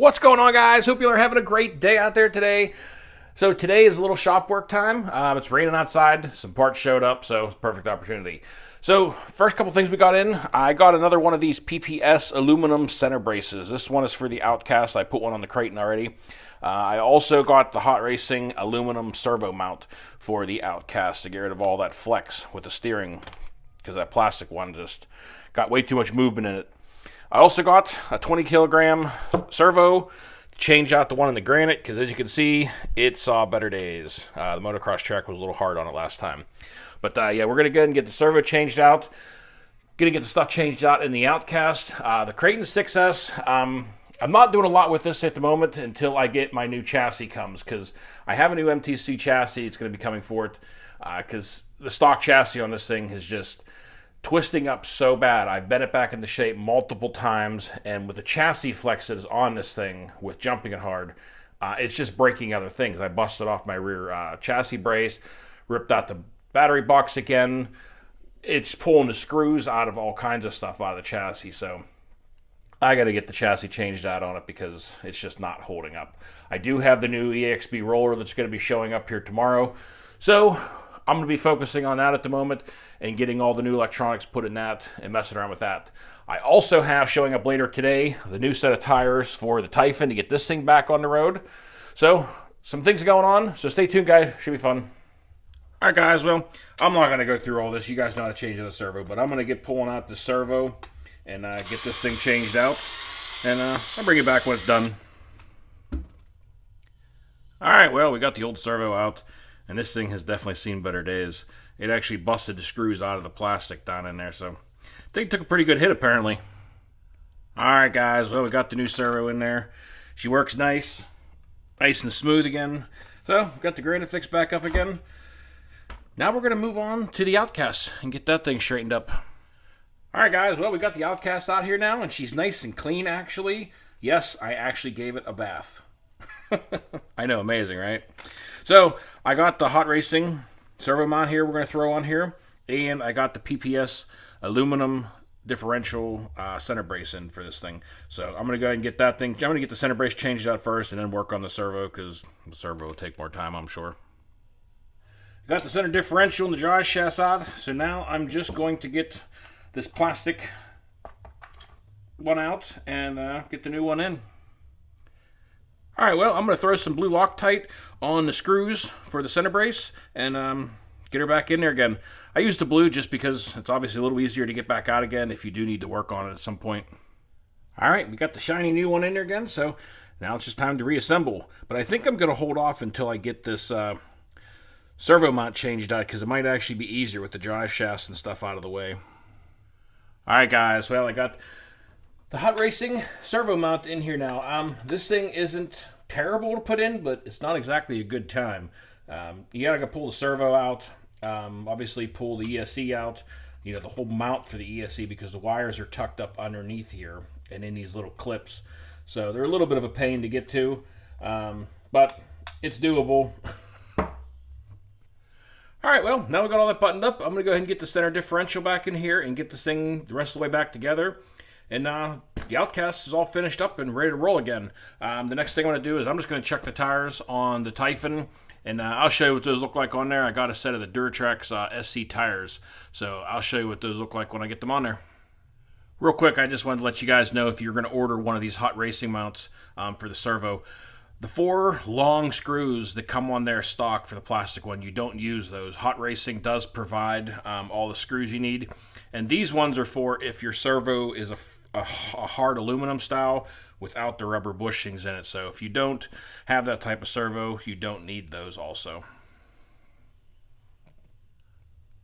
What's going on, guys? Hope you are having a great day out there today. So today is a little shop work time. It's raining outside. Some parts showed up, so it's a perfect opportunity. So first couple things we got in, I got another one of these PPS aluminum center braces. This one is for the Outcast. I put one on the Creighton already. I also got the Hot Racing aluminum servo mount for the Outcast to get rid of all that flex with the steering, because that plastic one just got way too much movement in it. I also got a 20 kilogram servo to change out the one in the Granite, because as you can see, it saw better days. The motocross track was a little hard on it last time. But yeah, we're going to go ahead and get the servo changed out. Going to get the stuff changed out in the Outcast. The Creighton 6S, I'm not doing a lot with this at the moment until I get my new chassis comes, because I have a new MTC chassis. It's going to be coming for it, because the stock chassis on this thing is just twisting up so bad. I've bent it back into shape multiple times, and with the chassis flex that is on this thing, with jumping it hard, it's just breaking other things. I busted off my rear chassis brace, ripped out the battery box again. It's pulling the screws out of all kinds of stuff out of the chassis, so I got to get the chassis changed out on it because it's just not holding up. I do have the new EXP roller that's going to be showing up here tomorrow, so I'm going to be focusing on that at the moment and getting all the new electronics put in that and messing around with that. I also have showing up later today the new set of tires for the Typhon to get this thing back on the road. So some things going on, so stay tuned, guys. Should be fun. All right, guys, well, I'm not going to go through all this. You guys know how to change the servo, but I'm going to get pulling out the servo and get this thing changed out, and I'll bring it back when it's done. All right, well, we got the old servo out, and this thing has definitely seen better days. It actually busted the screws out of the plastic down in there, so I think it took a pretty good hit, apparently. Alright, guys, well, we got the new servo in there. She works nice and smooth again. So, got the Granite fixed back up again. Now we're going to move on to the Outcast and get that thing straightened up. Alright, guys, well, we got the Outcast out here now, and she's nice and clean, actually. Yes, I actually gave it a bath. I know, amazing, right? So, I got the Hot Racing servo mount here we're going to throw on here, and I got the PPS aluminum differential center brace in for this thing. So, I'm going to go ahead and get that thing. I'm going to get the center brace changed out first and then work on the servo, because the servo will take more time, I'm sure. Got the center differential and the drive chassis out, so now I'm just going to get this plastic one out and get the new one in. Alright, well, I'm going to throw some blue Loctite on the screws for the center brace and get her back in there again. I used the blue just because it's obviously a little easier to get back out again if you do need to work on it at some point. Alright, we got the shiny new one in there again, so now it's just time to reassemble. But I think I'm going to hold off until I get this servo mount changed out, because it might actually be easier with the drive shafts and stuff out of the way. Alright, guys, well, I got the Hot Racing servo mount in here now. This thing isn't terrible to put in, but it's not exactly a good time. You gotta go pull the servo out, obviously pull the ESC out, you know, the whole mount for the ESC, because the wires are tucked up underneath here and in these little clips. So they're a little bit of a pain to get to, but it's doable. Alright, well, now we got all that buttoned up. I'm going to go ahead and get the center differential back in here and get this thing the rest of the way back together. And the Outcast is all finished up and ready to roll again. The next thing I'm going to do is I'm just going to check the tires on the Typhon, and I'll show you what those look like on there. I got a set of the Duratrax SC tires, so I'll show you what those look like when I get them on there. Real quick, I just wanted to let you guys know, if you're going to order one of these Hot Racing mounts for the servo, the 4 long screws that come on their stock for the plastic one, you don't use those. Hot Racing does provide all the screws you need, and these ones are for if your servo is a hard aluminum style without the rubber bushings in it. So if you don't have that type of servo, you don't need those also.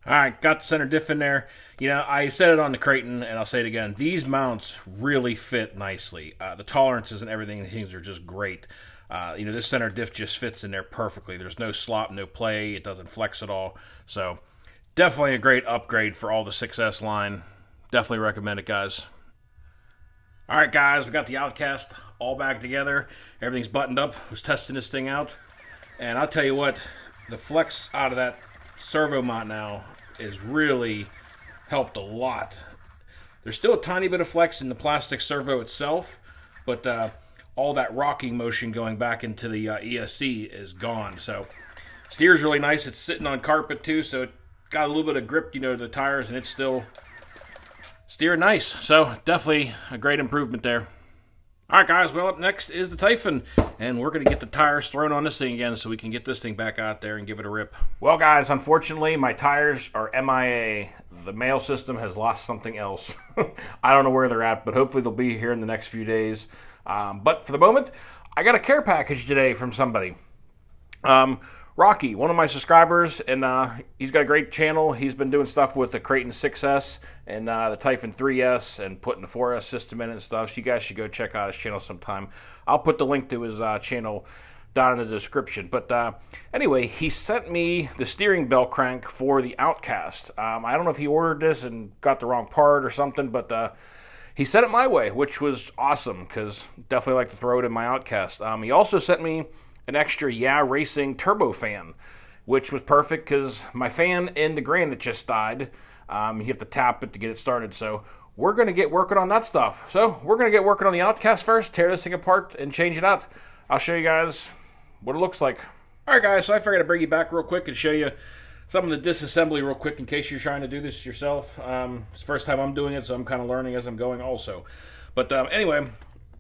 Alright, got the center diff in there. You know, I said it on the Creighton, and I'll say it again. These mounts really fit nicely. The tolerances and everything, things are just great. You know, this center diff just fits in there perfectly. There's no slop, no play. It doesn't flex at all. So definitely a great upgrade for all the 6S line. Definitely recommend it, guys. Alright, guys, we got the Outcast all back together. Everything's buttoned up. I was testing this thing out, and I'll tell you what, the flex out of that servo mount now is really helped a lot. There's still a tiny bit of flex in the plastic servo itself, but all that rocking motion going back into the ESC is gone. So steer's really nice. It's sitting on carpet too, so it got a little bit of grip, you know, to the tires, and it's still steering nice. So definitely a great improvement there. All right, guys, well, up next is the Typhon, and we're going to get the tires thrown on this thing again so we can get this thing back out there and give it a rip. Well, guys, unfortunately, my tires are MIA. The mail system has lost something else. I don't know where they're at, but hopefully they'll be here in the next few days. But for the moment, I got a care package today from somebody. Rocky, one of my subscribers, and he's got a great channel. He's been doing stuff with the Creighton 6S and the Typhon 3S and putting the 4S system in it and stuff. So you guys should go check out his channel sometime. I'll put the link to his channel down in the description. But anyway, he sent me the steering bell crank for the Outcast. I don't know if he ordered this and got the wrong part or something, but he sent it my way, which was awesome because definitely like to throw it in my Outcast. He also sent me an extra Yeah Racing turbo fan, which was perfect because my fan in the Granite just died. You have to tap it to get it started. So we're going to get working on that stuff. So we're going to get working on the Outcast first, tear this thing apart and change it out. I'll show you guys what it looks like. All right, guys, so I figured I'd bring you back real quick and show you some of the disassembly real quick in case you're trying to do this yourself. It's the first time I'm doing it, so I'm kind of learning as I'm going also. But anyway,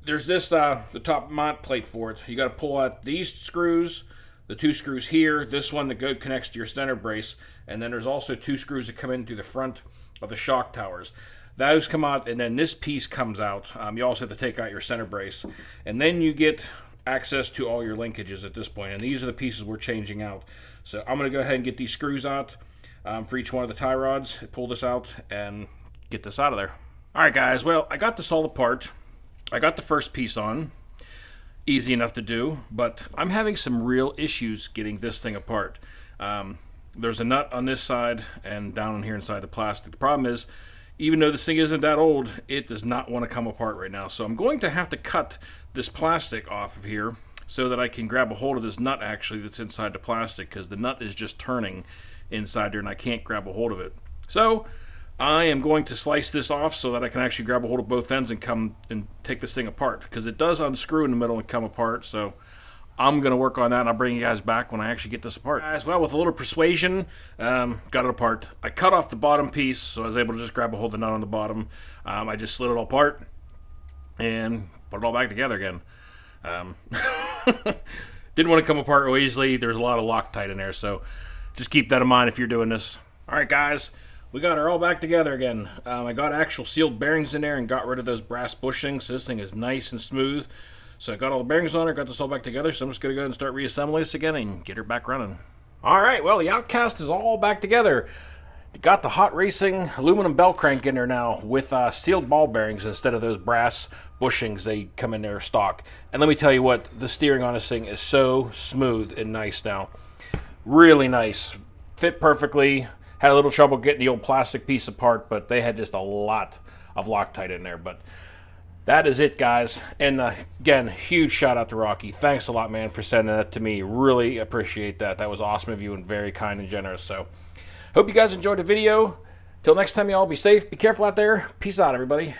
there's this, the top mount plate for it. You got to pull out these screws, the 2 screws here, this one that connects to your center brace, and then there's also 2 screws that come in through the front of the shock towers. Those come out, and then this piece comes out. You also have to take out your center brace, and then you get access to all your linkages at this point, and these are the pieces we're changing out. So I'm going to go ahead and get these screws out for each one of the tie rods, pull this out, and get this out of there. All right, guys, well, I got this all apart. I got the first piece on, easy enough to do, but I'm having some real issues getting this thing apart. There's a nut on this side and down here inside the plastic. The problem is, even though this thing isn't that old, it does not want to come apart right now. So I'm going to have to cut this plastic off of here so that I can grab a hold of this nut actually that's inside the plastic, because the nut is just turning inside there and I can't grab a hold of it. So I am going to slice this off so that I can actually grab a hold of both ends and come and take this thing apart, because it does unscrew in the middle and come apart. So I'm going to work on that, and I'll bring you guys back when I actually get this apart. As well, with a little persuasion, got it apart. I cut off the bottom piece, so I was able to just grab a hold of the nut on the bottom. I just slid it all apart and put it all back together again. Didn't want to come apart real easily. There's a lot of Loctite in there, so just keep that in mind if you're doing this. All right, guys. We got her all back together again. I got actual sealed bearings in there and got rid of those brass bushings, so this thing is nice and smooth. So I got all the bearings on her, got this all back together, so I'm just going to go ahead and start reassembling this again and get her back running. Alright, well, the Outcast is all back together. Got the Hot Racing aluminum bell crank in there now with sealed ball bearings instead of those brass bushings they come in there stock. And let me tell you what, the steering on this thing is so smooth and nice now. Really nice. Fit perfectly. Had a little trouble getting the old plastic piece apart, but they had just a lot of Loctite in there. But that is it, guys. And again, huge shout out to Rocky. Thanks a lot, man, for sending that to me. Really appreciate that. That was awesome of you and very kind and generous. So hope you guys enjoyed the video. Till next time, y'all, be safe. Be careful out there. Peace out, everybody.